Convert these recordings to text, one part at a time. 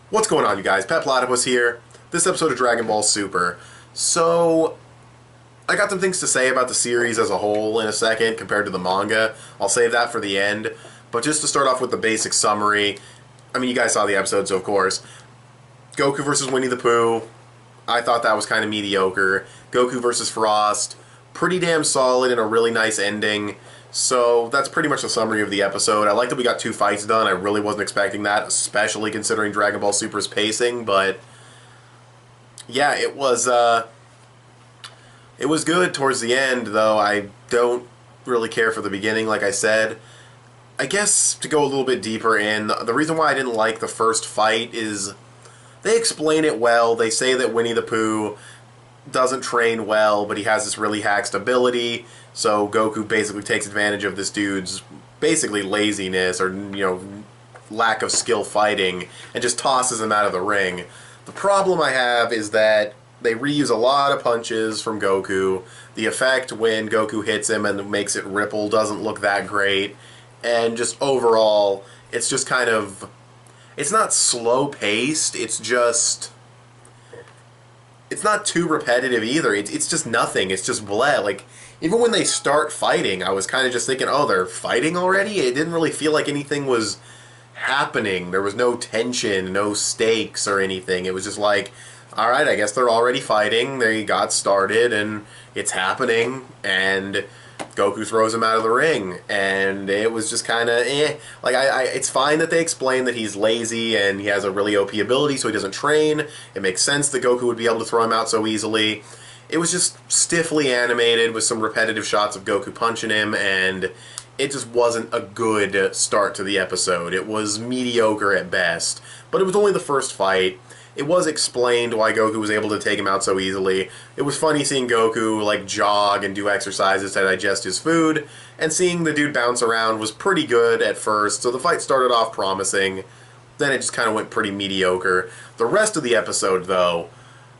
What's going on, you guys? Pet Platypus here. This episode of Dragon Ball Super. So, I got some things to say about the series as a whole in a second compared to the manga. I'll save that for the end. But just to start off with the basic summary, I mean, you guys saw the episode, so of course. Goku versus Winnie the Pooh. I thought that was kind of mediocre. Goku versus Frost. Pretty damn solid and a really nice ending. So that's pretty much the summary of the episode. I like that we got two fights done. I really wasn't expecting that, especially considering Dragon Ball Super's pacing. But yeah, it was good towards the end, though. I don't really care for the beginning, like I said. I guess to go a little bit deeper in, the reason why I didn't like the first fight is they explain it well. They say that Winnie the Pooh doesn't train well, but he has this really hacked ability. So Goku basically takes advantage of this dude's basically laziness or lack of skill fighting and just tosses him out of the ring. The problem I have is that they reuse a lot of punches from Goku. The effect when Goku hits him and makes it ripple doesn't look that great. And just overall, it's just kind of... It's not slow-paced, it's just... It's not too repetitive either. It's just nothing. It's just bleh. Like, even when they start fighting, I was kind of just thinking, oh, they're fighting already? It didn't really feel like anything was happening. There was no tension, no stakes or anything. It was just like, alright, I guess they're already fighting. They got started, and it's happening, and Goku throws him out of the ring, and it was just kind of Like, it's fine that they explain that he's lazy and he has a really OP ability, so he doesn't train. It makes sense that Goku would be able to throw him out so easily. It was just stiffly animated with some repetitive shots of Goku punching him, and it just wasn't a good start to the episode. It was mediocre at best, but it was only the first fight. It was explained why Goku was able to take him out so easily. It was funny seeing Goku like jog and do exercises to digest his food, and seeing the dude bounce around was pretty good at first, so the fight started off promising. Then it just kind of went pretty mediocre. The rest of the episode, though,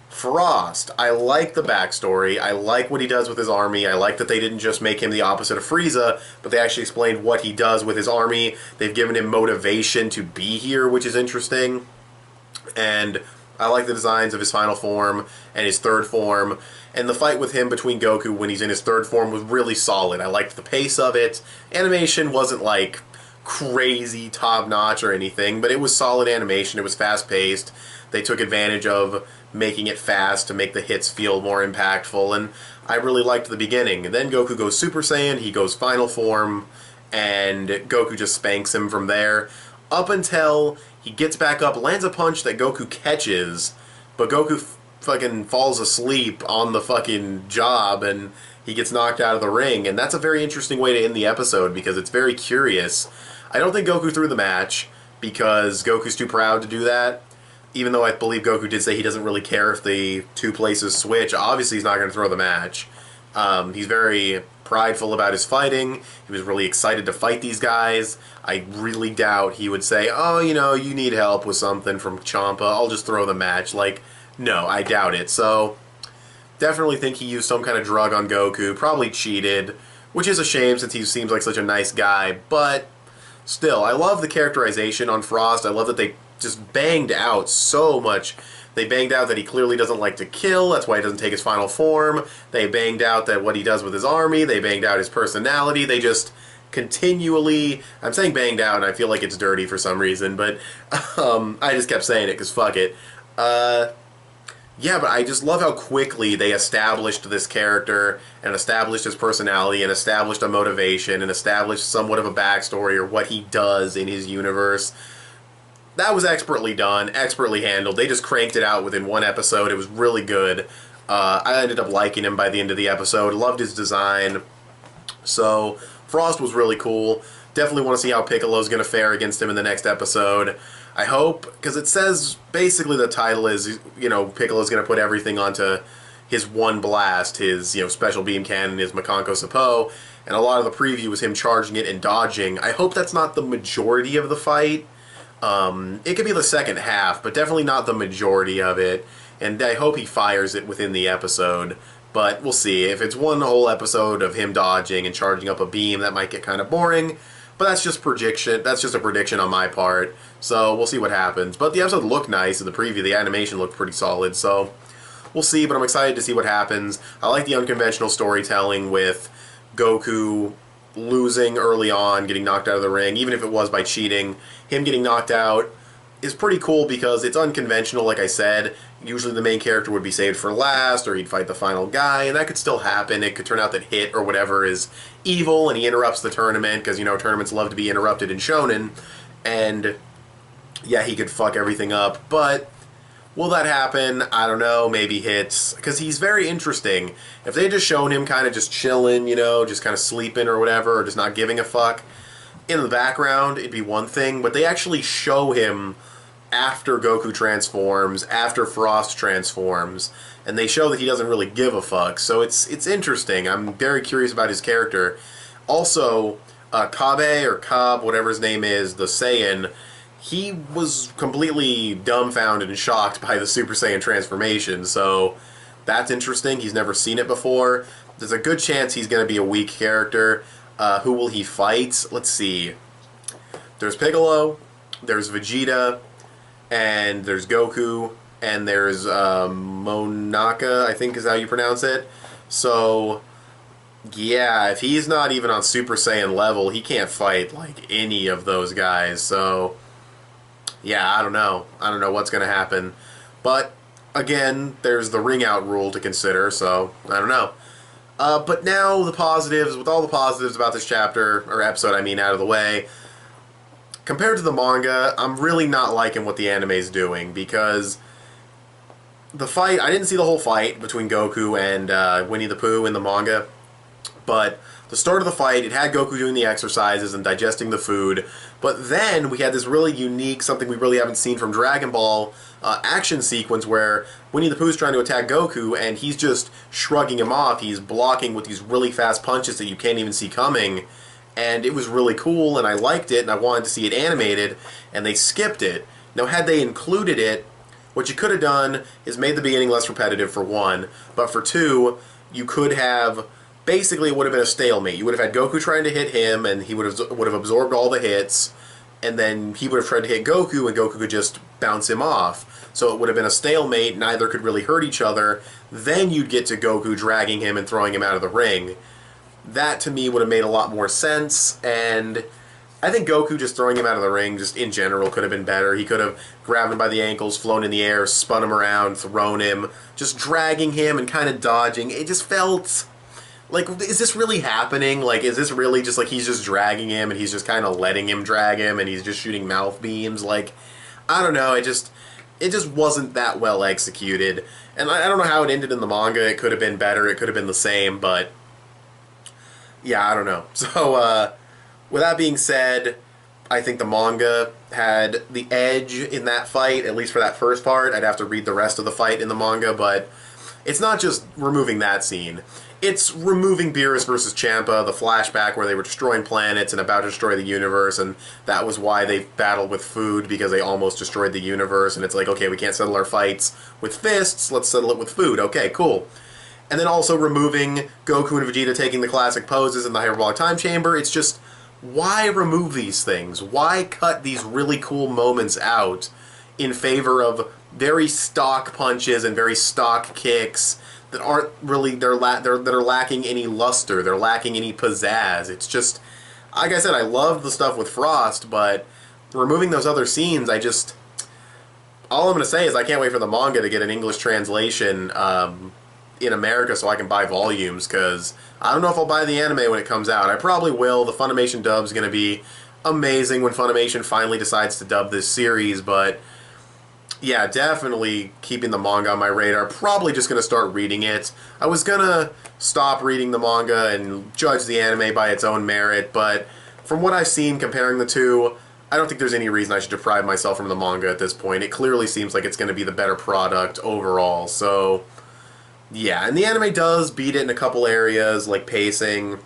Frost, I like the backstory. I like what he does with his army. I like that they didn't just make him the opposite of Frieza, but they actually explained what he does with his army. They've given him motivation to be here, which is interesting. And I like the designs of his final form and his third form. And the fight with him between Goku when he's in his third form was really solid. I liked the pace of it. Animation wasn't like crazy top-notch or anything, but it was solid animation. It was fast-paced. They took advantage of making it fast to make the hits feel more impactful, and I really liked the beginning. And then Goku goes Super Saiyan, he goes final form, and Goku just spanks him from there, up until he gets back up, lands a punch that Goku catches, but Goku fucking falls asleep on the fucking job, and he gets knocked out of the ring, and that's a very interesting way to end the episode, because it's very curious. I don't think Goku threw the match, because Goku's too proud to do that. Even though I believe Goku did say he doesn't really care if the two places switch, obviously he's not going to throw the match. He's very prideful about his fighting. He was really excited to fight these guys. I really doubt he would say, oh, you need help with something from Champa, I'll just throw the match. Like, no, I doubt it. So, definitely think he used some kind of drug on Goku, probably cheated, which is a shame since he seems like such a nice guy, but still, I love the characterization on Frost. I love that they just banged out so much. They banged out that he clearly doesn't like to kill, that's why he doesn't take his final form. They banged out that what he does with his army. They banged out his personality. They just continually... I'm saying banged out, and I feel like it's dirty for some reason, but I just kept saying it because fuck it. Yeah, but I just love how quickly they established this character, and established his personality, and established a motivation, and established somewhat of a backstory, or what he does in his universe. That was expertly done, expertly handled. They just cranked it out within one episode. It was really good. I ended up liking him by the end of the episode. Loved his design. So, Frost was really cool. Definitely want to see how Piccolo's going to fare against him in the next episode. I hope, because it says, basically the title is, Piccolo's going to put everything onto his one blast, his, special beam cannon, his Makanko Sapo, and a lot of the preview was him charging it and dodging. I hope that's not the majority of the fight. It could be the second half, but definitely not the majority of it, and I hope he fires it within the episode, but we'll see. If it's one whole episode of him dodging and charging up a beam, that might get kind of boring, But that's just prediction. That's just a prediction on my part. So we'll see what happens. But the episode looked nice in the preview. The animation looked pretty solid. So we'll see. But I'm excited to see what happens. I like the unconventional storytelling with Goku losing early on, getting knocked out of the ring, even if it was by cheating. Him getting knocked out is pretty cool because it's unconventional, like I said. Usually the main character would be saved for last, or he'd fight the final guy, and that could still happen. It could turn out that Hit or whatever is evil, and he interrupts the tournament, because, you know, tournaments love to be interrupted in Shonen, and yeah, he could fuck everything up, but will that happen? I don't know, maybe Hit's, because he's very interesting. If they had just shown him kind of just chilling, you know, just kind of sleeping or whatever, or just not giving a fuck, in the background, it'd be one thing, but they actually show him after Goku transforms, after Frost transforms, and they show that he doesn't really give a fuck, so it's interesting. I'm very curious about his character. Also, Kabe, or Cobb, whatever his name is, the Saiyan, he was completely dumbfounded and shocked by the Super Saiyan transformation, so that's interesting. He's never seen it before. There's a good chance he's going to be a weak character. Who will he fight? Let's see. There's Piccolo, there's Vegeta, and there's Goku, and there's Monaka, I think is how you pronounce it. So, yeah, if he's not even on Super Saiyan level, he can't fight, like, any of those guys. So, yeah, I don't know. I don't know what's going to happen. But, again, there's the ring out rule to consider, so I don't know. But now the positives, with all the positives about this chapter, or episode I mean, out of the way, compared to the manga, I'm really not liking what the anime's doing, because the fight, I didn't see the whole fight between Goku and Winnie the Pooh in the manga, but the start of the fight, it had Goku doing the exercises and digesting the food, but then we had this really unique, something we really haven't seen from Dragon Ball, action sequence where Winnie the Pooh's trying to attack Goku and he's just shrugging him off. He's blocking with these really fast punches that you can't even see coming, and it was really cool, and I liked it, and I wanted to see it animated, and they skipped it. Now, had they included it, what you could have done is made the beginning less repetitive, for one, but for two, you could have, basically it would have been a stalemate. You would have had Goku trying to hit him, and he would have absorbed all the hits, and then he would have tried to hit Goku, and Goku could just bounce him off. So it would have been a stalemate, neither could really hurt each other. Then you'd get to Goku dragging him and throwing him out of the ring. That, to me, would have made a lot more sense, and I think Goku just throwing him out of the ring, just in general, could have been better. He could have grabbed him by the ankles, flown in the air, spun him around, thrown him, just dragging him and kind of dodging. It just felt like, is this really happening? Like, is this really just like he's just dragging him and he's just kind of letting him drag him and he's just shooting mouth beams? Like, I don't know, it just wasn't that well executed. And I don't know how it ended in the manga. It could have been better, it could have been the same, but yeah, I don't know. So, with that being said, I think the manga had the edge in that fight, at least for that first part. I'd have to read the rest of the fight in the manga, but it's not just removing that scene. It's removing Beerus versus Champa, the flashback where they were destroying planets and about to destroy the universe, and that was why they battled with food, because they almost destroyed the universe, and it's like, okay, we can't settle our fights with fists, let's settle it with food. Okay, cool. And then also removing Goku and Vegeta taking the classic poses in the hyperbolic time chamber. It's just, why remove these things? Why cut these really cool moments out in favor of very stock punches and very stock kicks that aren't really, that are lacking any luster, they're lacking any pizzazz? It's just, like I said, I love the stuff with Frost, but removing those other scenes, all I'm going to say is I can't wait for the manga to get an English translation in America so I can buy volumes, because I don't know if I'll buy the anime when it comes out. I probably will. The Funimation dub's going to be amazing when Funimation finally decides to dub this series, but yeah, definitely keeping the manga on my radar. Probably just going to start reading it. I was going to stop reading the manga and judge the anime by its own merit, but from what I've seen comparing the two, I don't think there's any reason I should deprive myself from the manga at this point. It clearly seems like it's going to be the better product overall, so yeah, and the anime does beat it in a couple areas, like pacing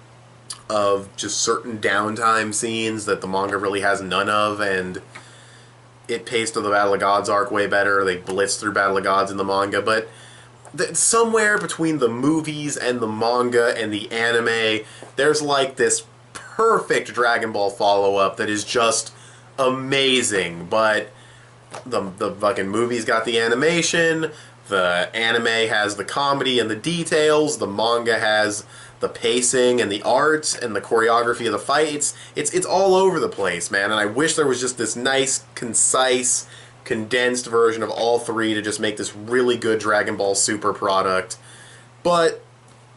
of just certain downtime scenes that the manga really has none of, and it paced to the Battle of Gods arc way better. They blitzed through Battle of Gods in the manga, but somewhere between the movies and the manga and the anime, there's like this perfect Dragon Ball follow-up that is just amazing. But the fucking movie's got the animation, the anime has the comedy and the details, the manga has the pacing and the art and the choreography of the fight. It's all over the place, man, and I wish there was just this nice, concise, condensed version of all three to just make this really good Dragon Ball Super product. But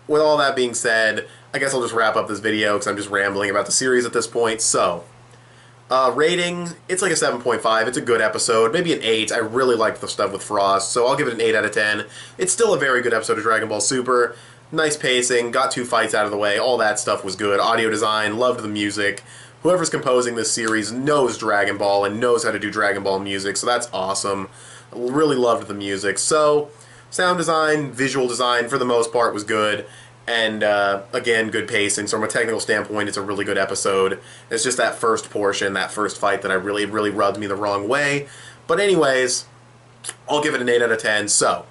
with all that being said, I guess I'll just wrap up this video because I'm just rambling about the series at this point. So, rating, it's like a 7.5. It's a good episode. Maybe an 8. I really liked the stuff with Frost, so I'll give it an 8 out of 10. It's still a very good episode of Dragon Ball Super. Nice pacing, got 2 fights out of the way, all that stuff was good. Audio design, loved the music. Whoever's composing this series knows Dragon Ball and knows how to do Dragon Ball music, so that's awesome. Really loved the music. So, sound design, visual design, for the most part, was good. And, again, good pacing. So from a technical standpoint, it's a really good episode. It's just that first portion, that first fight that really rubbed me the wrong way. But anyways, I'll give it an 8 out of 10. So,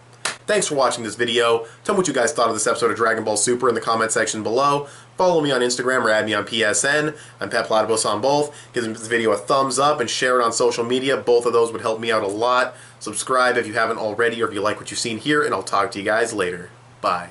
thanks for watching this video. Tell me what you guys thought of this episode of Dragon Ball Super in the comment section below. Follow me on Instagram or add me on PSN. I'm Pep Platypus on both. Give this video a thumbs up and share it on social media. Both of those would help me out a lot. Subscribe if you haven't already or if you like what you've seen here, and I'll talk to you guys later. Bye.